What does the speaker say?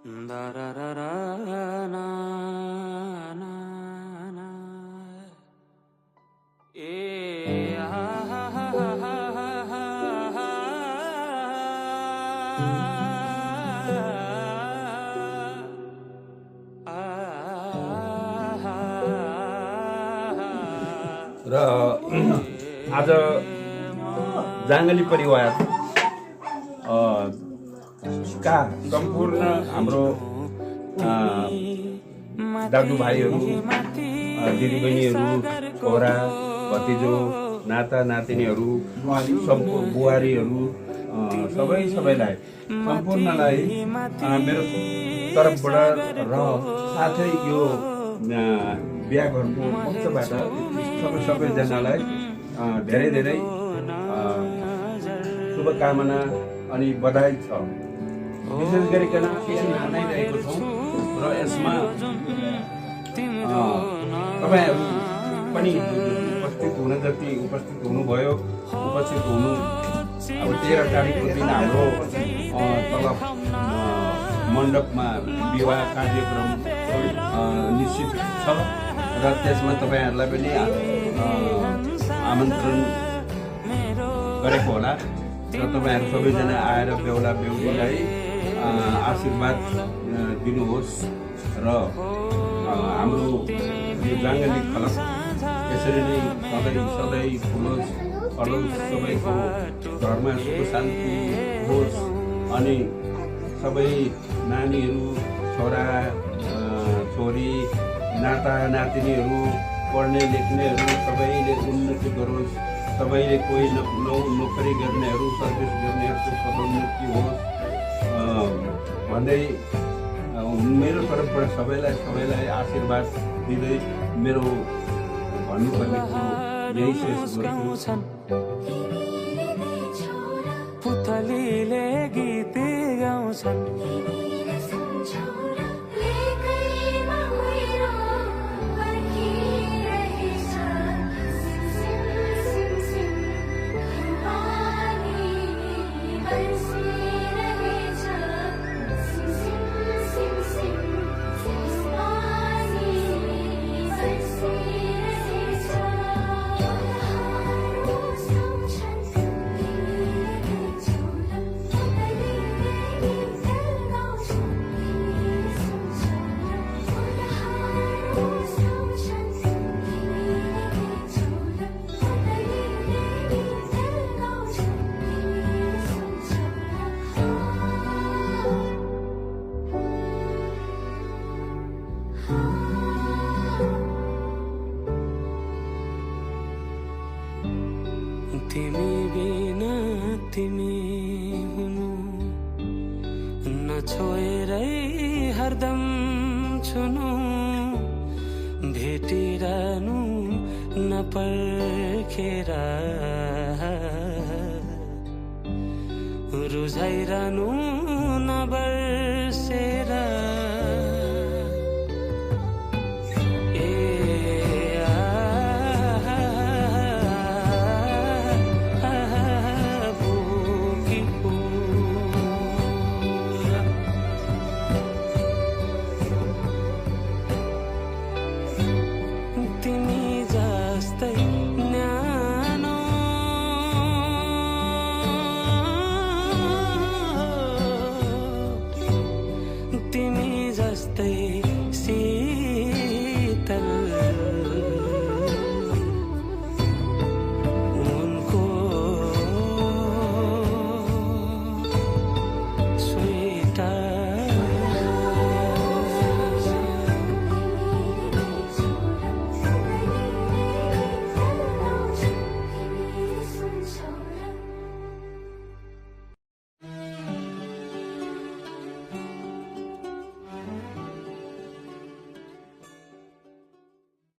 र आज जाङ्गली परिवार का सम्पूर्ण हाम्रो दाजुभाइहरू, दिदीबहिनीहरू, छोरा भतिजो, नाता नातिनीहरू, बुहारीहरू, सबैलाई सम्पूर्णलाई मेरो तर्फबाट र साथै यो बिहा घरको पक्षबाट सबैजनालाई धेरै धेरै शुभकामना अनि बधाई छ। विशेष गरिकन केही मनाइरहेको छौँ र यसमा तपाईँहरू पनि उपस्थित हुन जति उपस्थित हुनुभयो, उपस्थित हुनु। अब 13 तारिकको दिन हाम्रो तल मण्डपमा विवाह कार्यक्रम निश्चित छ र त्यसमा तपाईँहरूलाई पनि आमन्त्रण गरेको होला र तपाईँहरू सबैजना आएर बेहुला बेहुलीलाई आशीर्वाद दिनुहोस् र हाम्रो यो जाङ्गली खलक यसरी नै सधैँ फुलोस् फलोस्, सबैको घरमा सुख शान्ति होस् अनि सबै नानीहरू, छोरा छोरी, नाता नातिनीहरू, पढ्ने लेख्नेहरू सबैले उन्नति गरोस्। सबैले कोही नोकरी गर्नेहरू, सर्भिस गर्नेहरूको पदोन्नति होस् भन्दै मेरो तर्फबाट सबैलाई आशीर्वाद दिँदै मेरो भन्नुपर्ने कुरो यही शेष गर्छु। पुतलीले गीत गाउँछन्, तिमी बिना तिमी हुनु नछोएरै हरदम छुनु, भेटिरहनु नपर्खेर रुझाइरहनु नबर्सेर।